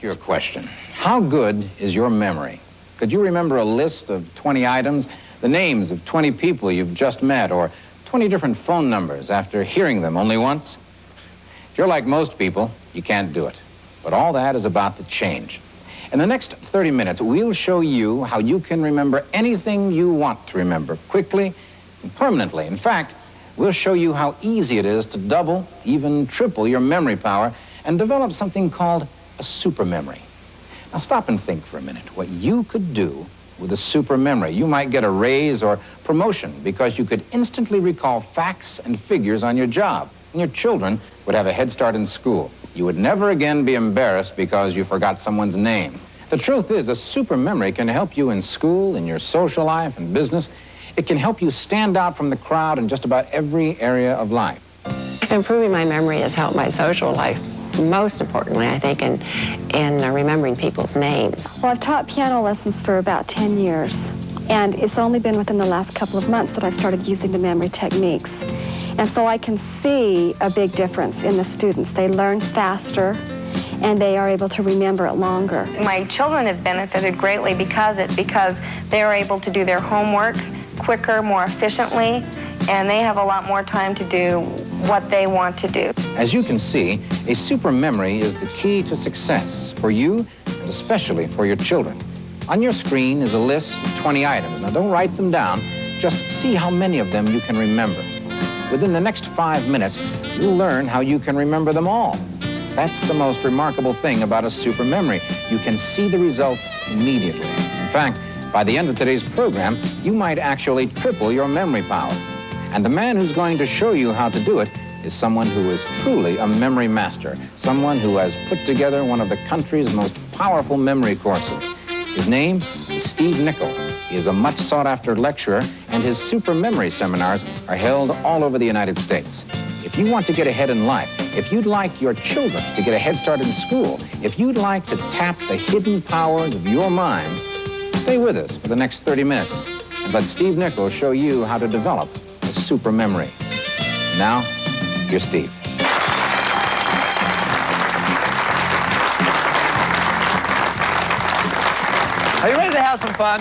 Your question, how good is your memory? Could you remember a list of 20 items, the names of 20 people you've just met, or 20 different phone numbers after hearing them only once? If you're like most people, you can't do it. But all that is about to change. In the next 30 minutes, we'll show you how you can remember anything you want to remember quickly and permanently. In fact, we'll show you how easy it is to double, even triple your memory power and develop something called a super memory. Now stop and think for a minute what you could do with a super memory. You might get a raise or promotion because you could instantly recall facts and figures on your job, and your children would have a head start in school. You would never again be embarrassed because you forgot someone's name. The truth is, a super memory can help you in school, in your social life, and business. It can help you stand out from the crowd in just about every area of life. Improving my memory has helped my social life. Most importantly, I think, in remembering people's names. Well, I've taught piano lessons for about 10 years, and it's only been within the last couple of months that I've started using the memory techniques. And so I can see a big difference in the students. They learn faster, and they are able to remember it longer. My children have benefited greatly because they are able to do their homework quicker, more efficiently, and they have a lot more time to do what they want to do. As you can see, a super memory is the key to success for you and especially for your children. On your screen is a list of 20 items. Now don't write them down, just see how many of them you can remember. Within the next 5 minutes, you'll learn how you can remember them all. That's the most remarkable thing about a super memory. You can see the results immediately. In fact, by the end of today's program, you might actually triple your memory power. And the man who's going to show you how to do it is someone who is truly a memory master, someone who has put together one of the country's most powerful memory courses. His name is Steve Nickel. He is a much sought-after lecturer, and his super memory seminars are held all over the United States. If you want to get ahead in life, if you'd like your children to get a head start in school, if you'd like to tap the hidden powers of your mind, stay with us for the next 30 minutes and let Steve Nickel show you how to develop a super memory. Now, here's Steve. Are you ready to have some fun?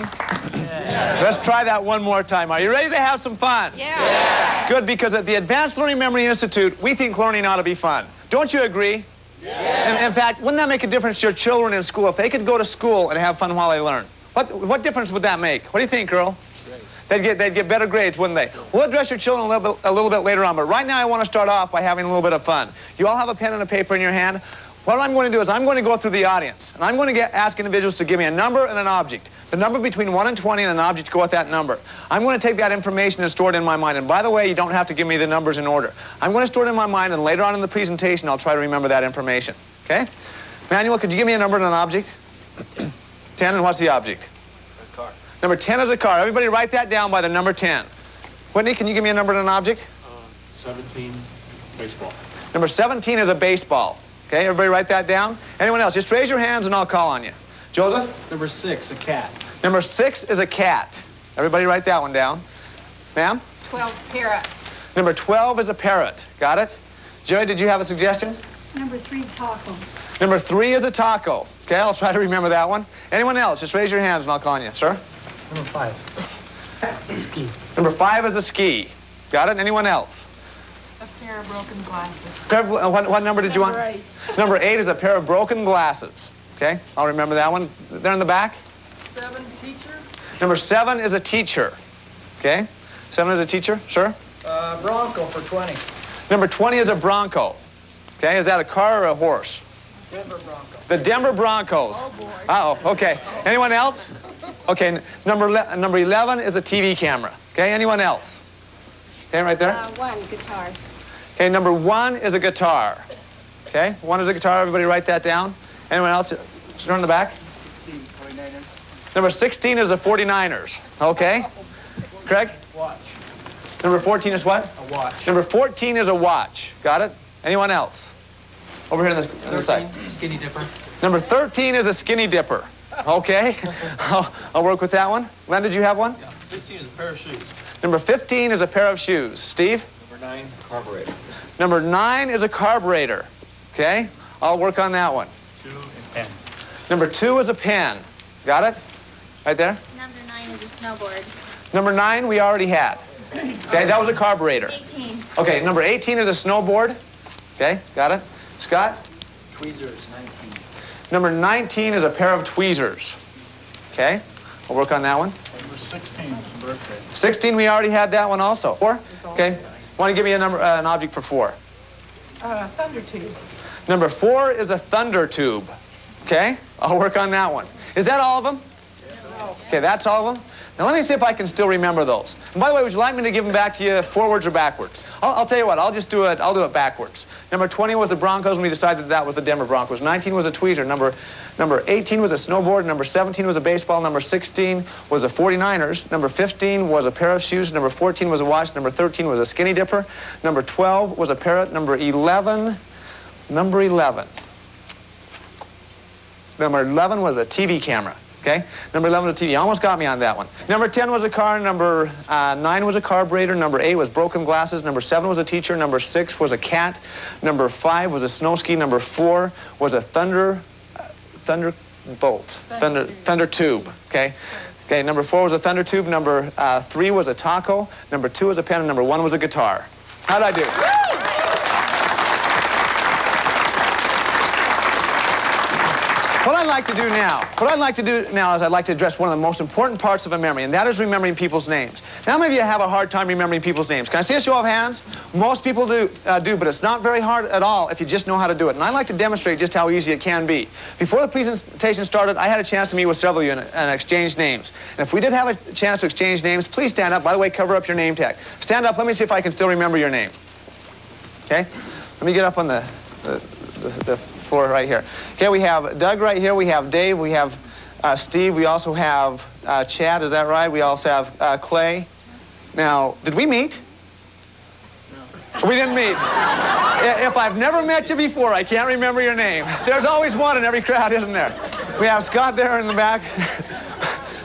Yeah. Let's try that one more time. Are you ready to have some fun? Yeah. Good, because at the Advanced Learning Memory Institute, we think learning ought to be fun. Don't you agree? Yeah. In fact, wouldn't that make a difference to your children in school if they could go to school and have fun while they learn? What difference would that make? What do you think, Earl? They'd get better grades, wouldn't they? We'll address your children a little bit later on, but right now I want to start off by having a little bit of fun. You all have a pen and a paper in your hand. What I'm going to do is I'm going to go through the audience, and I'm going to ask individuals to give me a number and an object. The number between 1 and 20 and an object go with that number. I'm going to take that information and store it in my mind. And by the way, you don't have to give me the numbers in order. I'm going to store it in my mind, and later on in the presentation, I'll try to remember that information. Okay? Manuel, could you give me a number and an object? 10, and what's the object? A car. Number 10 is a car. Everybody write that down by the number 10. Whitney, can you give me a number and an object? 17, baseball. Number 17 is a baseball. Okay, everybody write that down. Anyone else? Just raise your hands and I'll call on you. Joseph? Number 6, a cat. Number 6 is a cat. Everybody write that one down. Ma'am? 12, parrot. Number 12 is a parrot. Got it? Jerry, did you have a suggestion? Number 3, taco. Number 3 is a taco. Okay, I'll try to remember that one. Anyone else? Just raise your hands and I'll call on you. Sir? Number 5. Ski. Number 5 is a ski. Got it? Anyone else? A pair of broken glasses. What number did you want? Number 8. Number 8 is a pair of broken glasses. Okay, I'll remember that one. There in the back. 7, teacher. Number 7 is a teacher. Okay, 7 is a teacher. Sure. Bronco for 20. Number 20 is a Bronco. Okay, is that a car or a horse? Denver Bronco. The Denver Broncos. Oh, boy. Uh-oh, okay. Anyone else? Okay, number 11 is a TV camera. Okay, anyone else? Okay, right there. 1, guitar. Okay, number 1 is a guitar. Okay, 1 is a guitar. Everybody write that down. Anyone else? Turn in the back. 16, 49ers. Number 16 is the 49ers. Okay. Craig? Watch. Number 14 is what? A watch. Number 14 is a watch. Got it? Anyone else? Over here on this side. Skinny dipper. Number 13 is a skinny dipper. Okay. I'll work with that one. Len, did you have one? Yeah. 15 is a pair of shoes. Number 15 is a pair of shoes. Steve? Number 9, carburetor. Number 9 is a carburetor. Okay. I'll work on that one. 2 and 10. Number 2 is a pen. Got it? Right there? Number 9 is a snowboard. Number 9 we already had. Okay, that was a carburetor. 18. Okay, number 18 is a snowboard. Okay, got it? Scott? Tweezers, 19. Number 19 is a pair of tweezers. Okay, I'll work on that one. Number 16 is birthday. 16, we already had that one also. 4? Okay, want to give me an object for 4? Thunder tube. Number 4 is a thunder tube. Okay, I'll work on that one. Is that all of them? Okay, that's all of them. Now let me see if I can still remember those. And by the way, would you like me to give them back to you forwards or backwards? I'll tell you what, I'll do it backwards. Number 20 was the Broncos, and we decided that was the Denver Broncos. 19 was a tweezer. Number 18 was a snowboard. Number 17 was a baseball. Number 16 was the 49ers. Number 15 was a pair of shoes. Number 14 was a watch. Number 13 was a skinny dipper. Number 12 was a parrot. Number 11 was a TV camera. Okay? Number 11 was a TV. You almost got me on that one. Number 10 was a car. Number 9 was a carburetor. Number 8 was broken glasses. Number 7 was a teacher. Number 6 was a cat. Number 5 was a snow ski. Number 4 was a thunder tube. Okay? Okay, number 4 was a thunder tube. Number 3 was a taco. Number 2 was a pen. And number 1 was a guitar. How'd I do? What I'd like to do now is I'd like to address one of the most important parts of a memory, and that is remembering people's names. Now, maybe you have a hard time remembering people's names. Can I see a show of hands? Most people do, but it's not very hard at all if you just know how to do it. And I'd like to demonstrate just how easy it can be. Before the presentation started, I had a chance to meet with several of you and exchange names. And if we did have a chance to exchange names, please stand up. By the way, cover up your name tag. Stand up. Let me see if I can still remember your name. Okay? Let me get up on the floor right here. Okay, we have Doug right here. We have Dave. We have Steve. We also have Chad. Is that right? We also have Clay. Now, did we meet? No. We didn't meet. If I've never met you before, I can't remember your name. There's always one in every crowd, isn't there? We have Scott there in the back.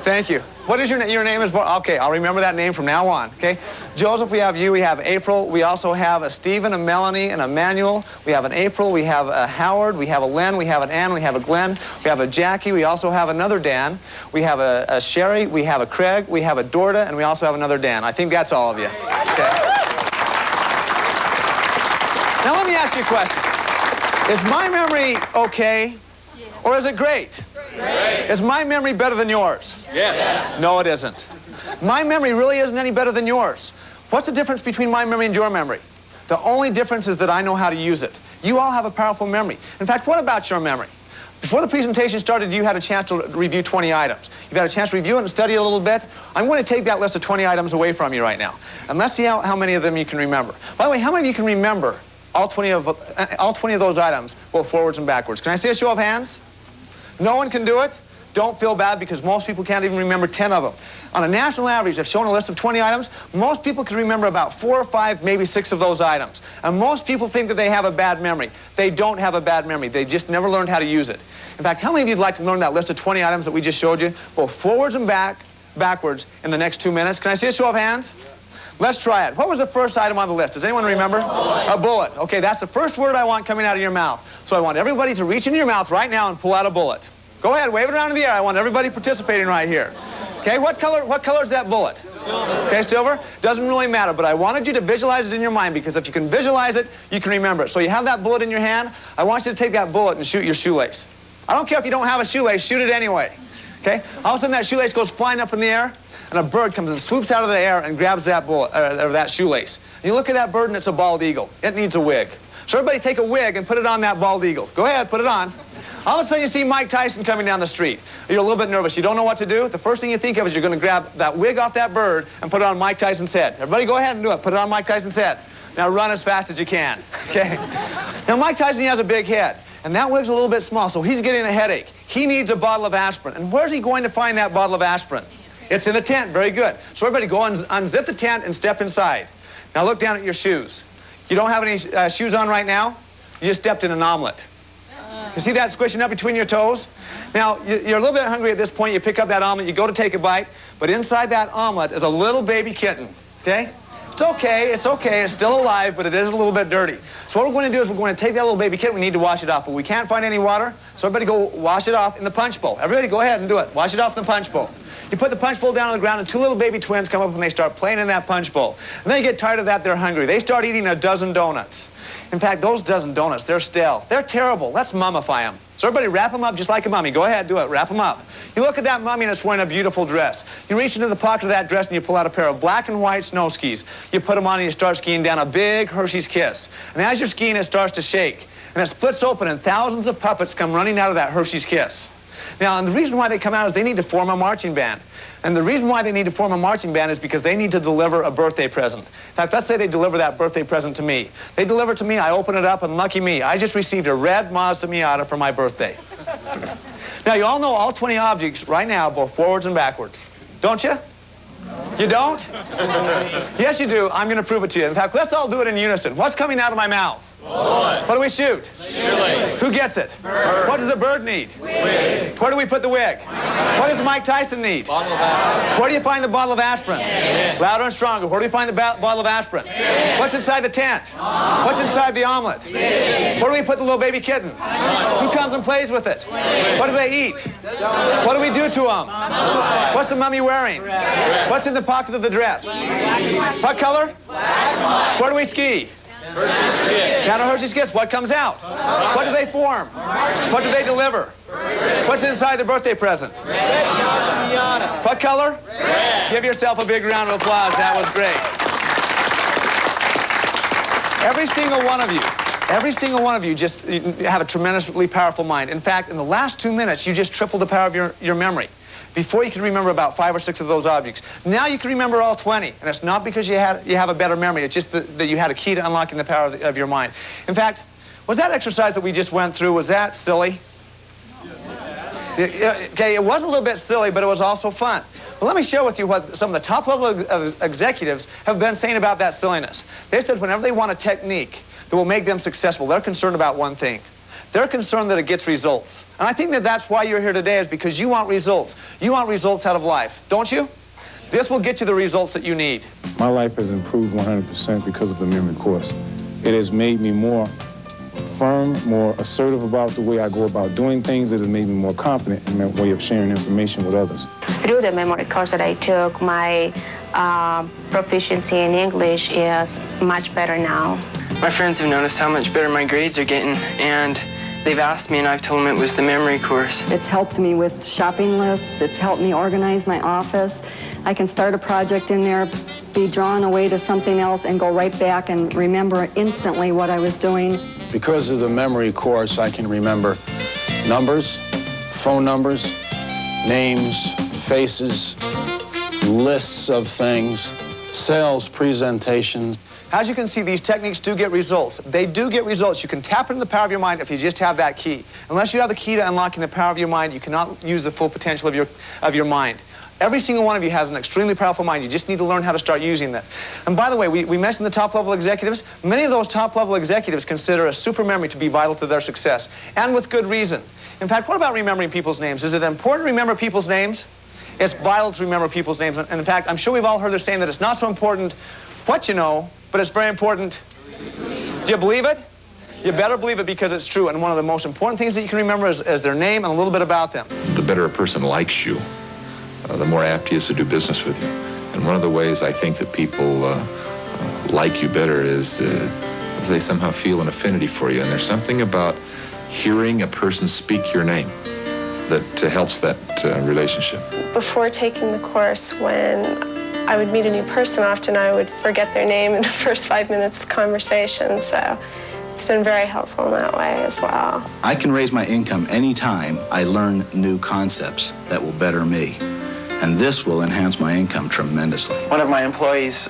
Thank you. What is your name? Your name is... Okay, I'll remember that name from now on, okay? Joseph, we have you. We have April. We also have a Stephen, a Melanie, and a Manuel. We have an April. We have a Howard. We have a Len. We have an Ann. We have a Glenn. We have a Jackie. We also have another Dan. We have a Sherry. We have a Craig. We have a Dorda. And we also have another Dan. I think that's all of you. Okay. Now, let me ask you a question. Is my memory okay? Or is it great? Great. Is my memory better than yours? Yes. No, it isn't. My memory really isn't any better than yours. What's the difference between my memory and your memory? The only difference is that I know how to use it. You all have a powerful memory. In fact, what about your memory? Before the presentation started, you had a chance to review 20 items. You've had a chance to review it and study it a little bit. I'm going to take that list of 20 items away from you right now. And let's see how many of them you can remember. By the way, how many of you can remember all 20 of those items, both forwards and backwards? Can I see a show of hands? No one can do it? Don't feel bad, because most people can't even remember 10 of them. On a national average, I've shown a list of 20 items. Most people can remember about 4 or 5, maybe 6 of those items. And most people think that they have a bad memory. They don't have a bad memory. They just never learned how to use it. In fact, how many of you would like to learn that list of 20 items that we just showed you, both forwards and backwards, in the next 2 minutes? Can I see a show of hands? Let's try it. What was the first item on the list? Does anyone remember? A bullet. Okay, that's the first word I want coming out of your mouth. So I want everybody to reach into your mouth right now and pull out a bullet. Go ahead, wave it around in the air. I want everybody participating right here. Okay, what color is that bullet? Silver. Okay, silver? Doesn't really matter, but I wanted you to visualize it in your mind, because if you can visualize it, you can remember it. So you have that bullet in your hand. I want you to take that bullet and shoot your shoelace. I don't care if you don't have a shoelace, shoot it anyway. Okay? All of a sudden that shoelace goes flying up in the air, and a bird comes and swoops out of the air and grabs that bullet, or that shoelace. And you look at that bird and it's a bald eagle. It needs a wig. So everybody take a wig and put it on that bald eagle. Go ahead, put it on. All of a sudden you see Mike Tyson coming down the street. You're a little bit nervous. You don't know what to do. The first thing you think of is you're going to grab that wig off that bird and put it on Mike Tyson's head. Everybody go ahead and do it. Put it on Mike Tyson's head. Now run as fast as you can. Okay? Now Mike Tyson, he has a big head. And that wig's a little bit small, so he's getting a headache. He needs a bottle of aspirin. And where's he going to find that bottle of aspirin? It's in a tent. Very good. So everybody go and unzip the tent and step inside. Now look down at your shoes. You don't have any shoes on right now? You just stepped in an omelet. You see that squishing up between your toes? Now, you're a little bit hungry at this point. You pick up that omelet, you go to take a bite, but inside that omelet is a little baby kitten, okay? It's okay, it's still alive, but it is a little bit dirty. So what we're going to do is we're going to take that little baby kitten, we need to wash it off, but we can't find any water, so everybody go wash it off in the punch bowl. Everybody go ahead and do it. Wash it off in the punch bowl. You put the punch bowl down on the ground, and two little baby twins come up and they start playing in that punch bowl. And they get tired of that, they're hungry. They start eating a dozen donuts. In fact, those dozen donuts, they're stale. They're terrible. Let's mummify them. So everybody wrap them up just like a mummy. Go ahead, do it. Wrap them up. You look at that mummy and it's wearing a beautiful dress. You reach into the pocket of that dress and you pull out a pair of black and white snow skis. You put them on and you start skiing down a big Hershey's Kiss. And as you're skiing, it starts to shake. And it splits open and thousands of puppets come running out of that Hershey's Kiss. Now, and the reason why they come out is they need to form a marching band. And the reason why they need to form a marching band is because they need to deliver a birthday present. In fact, let's say they deliver that birthday present to me. They deliver it to me, I open it up, and lucky me, I just received a red Mazda Miata for my birthday. Now, you all know all 20 objects right now, both forwards and backwards. Don't you? You don't? Yes, you do. I'm going to prove it to you. In fact, let's all do it in unison. What's coming out of my mouth? Bullet. What do we shoot? Shoelace. Who gets it? Bird. What does a bird need? Wig. Where do we put the wig? What does Mike Tyson need? Bottle of aspirin. Where do you find the bottle of aspirin? Tent. Louder and stronger. Where do you find the bottle of aspirin? Tent. What's inside the tent? What's inside the omelet? Wig. Where do we put the little baby kitten? Who comes and plays with it? What do they eat? What do we do to them? What's the mummy wearing? What's in the pocket of the dress? What color? Where do we ski? Hershey's Kiss. Down a Hershey's Kiss. What comes out? What do they form? What do they deliver? What's inside the birthday present? What color? Red. Give yourself a big round of applause. That was great. Every single one of you just have a tremendously powerful mind. In fact, in the last 2 minutes, you just tripled the power of your memory. Before you could remember about 5 or 6 of those objects. Now you can remember all 20. And it's not because you have a better memory. It's just that you had a key to unlocking the power of your mind. In fact, was that exercise that we just went through, was that silly? Okay, it was a little bit silly, but it was also fun. Well, let me share with you what some of the top-level executives have been saying about that silliness. They said whenever they want a technique that will make them successful, they're concerned about one thing. They're concerned that it gets results. And I think that that's why you're here today, is because you want results. You want results out of life, don't you? This will get you the results that you need. My life has improved 100% because of the memory course. It has made me more firm, more assertive about the way I go about doing things. It has made me more confident in my way of sharing information with others. Through the memory course that I took, my proficiency in English is much better now. My friends have noticed how much better my grades are getting, and they've asked me, and I've told them it was the memory course. It's helped me with shopping lists. It's helped me organize my office. I can start a project in there, be drawn away to something else, and go right back and remember instantly what I was doing. Because of the memory course, I can remember numbers, phone numbers, names, faces, lists of things, sales presentations. As you can see, these techniques do get results. They do get results. You can tap into the power of your mind if you just have that key. Unless you have the key to unlocking the power of your mind, you cannot use the full potential of your mind. Every single one of you has an extremely powerful mind. You just need to learn how to start using that. And by the way, we mentioned the top-level executives. Many of those top-level executives consider a super memory to be vital to their success, and with good reason. In fact, what about remembering people's names? Is it important to remember people's names? It's vital to remember people's names. And in fact, I'm sure we've all heard the saying that it's not so important what you know, but it's very important. Do you believe it? You better believe it, because it's true. And one of the most important things that you can remember is their name and a little bit about them. The better a person likes you, the more apt he is to do business with you. And one of the ways I think that people like you better is they somehow feel an affinity for you. And there's something about hearing a person speak your name that helps that relationship. Before taking the course, when I would meet a new person, often I would forget their name in the first 5 minutes of conversation, so it's been very helpful in that way as well. I can raise my income anytime I learn new concepts that will better me, and this will enhance my income tremendously. One of my employees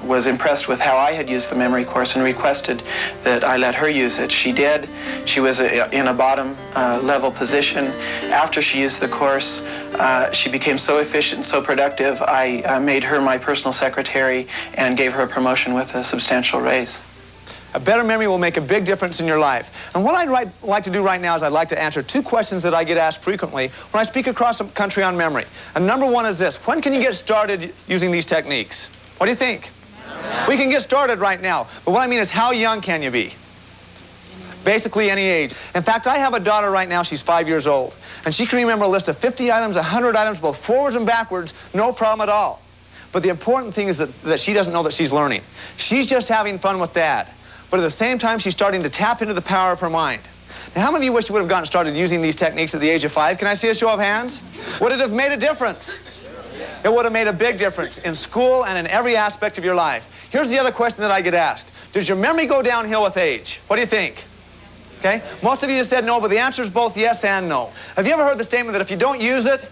was impressed with how I had used the memory course and requested that I let her use it. She did. She was in a bottom level position. After she used the course, she became so efficient and so productive, I made her my personal secretary and gave her a promotion with a substantial raise. A better memory will make a big difference in your life. And what I'd like to do right now is I'd like to answer 2 questions that I get asked frequently when I speak across the country on memory. And number 1 is this: when can you get started using these techniques? What do you think? We can get started right now. But what I mean is, how young can you be? Basically any age. In fact, I have a daughter right now, she's 5 years old, and she can remember a list of 50 items, 100 items, both forwards and backwards, no problem at all. But the important thing is that she doesn't know that she's learning. She's just having fun with Dad. But at the same time, she's starting to tap into the power of her mind. Now, how many of you wish you would have gotten started using these techniques at the age of 5? Can I see a show of hands? Would it have made a difference? It would have made a big difference in school and in every aspect of your life. Here's the other question that I get asked. Does your memory go downhill with age? What do you think? Okay? Most of you just said no, but the answer is both yes and no. Have you ever heard the statement that if you don't use it,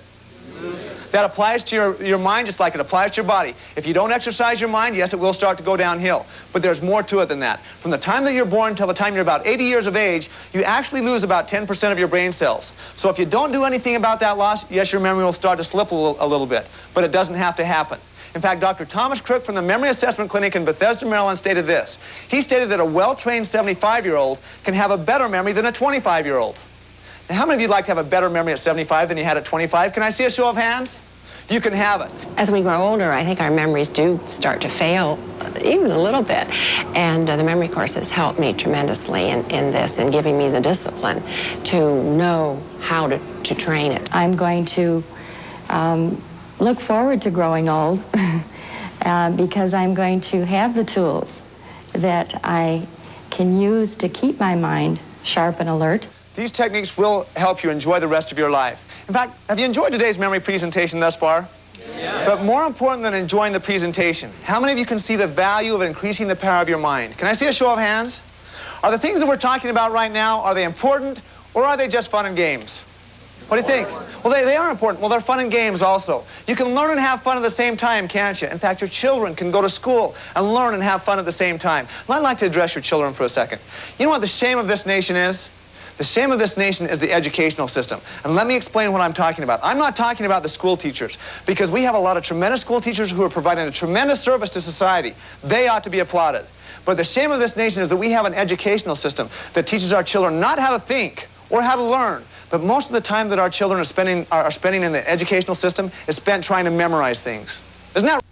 that applies to your mind just like it applies to your body? If you don't exercise your mind, yes, it will start to go downhill. But there's more to it than that. From the time that you're born until the time you're about 80 years of age, you actually lose about 10% of your brain cells. So if you don't do anything about that loss, yes, your memory will start to slip a little bit. But it doesn't have to happen. In fact, Dr. Thomas Crook from the Memory Assessment Clinic in Bethesda, Maryland stated this. He stated that a well-trained 75-year-old can have a better memory than a 25-year-old. Now, how many of you would like to have a better memory at 75 than you had at 25? Can I see a show of hands? You can have it. As we grow older, I think our memories do start to fail, even a little bit. And the memory course has helped me tremendously in this and giving me the discipline to know how to train it. I'm going to look forward to growing old because I'm going to have the tools that I can use to keep my mind sharp and alert. These techniques will help you enjoy the rest of your life. In fact, have you enjoyed today's memory presentation thus far? Yes. But more important than enjoying the presentation, how many of you can see the value of increasing the power of your mind? Can I see a show of hands? Are the things that we're talking about right now, are they important, or are they just fun and games? What do you think? Well, they are important. Well, they're fun and games also. You can learn and have fun at the same time, can't you? In fact, your children can go to school and learn and have fun at the same time. And I'd like to address your children for a second. You know what the shame of this nation is? The shame of this nation is the educational system. And let me explain what I'm talking about. I'm not talking about the school teachers, because we have a lot of tremendous school teachers who are providing a tremendous service to society. They ought to be applauded. But the shame of this nation is that we have an educational system that teaches our children not how to think or how to learn, but most of the time that our children are spending in the educational system is spent trying to memorize things. Isn't that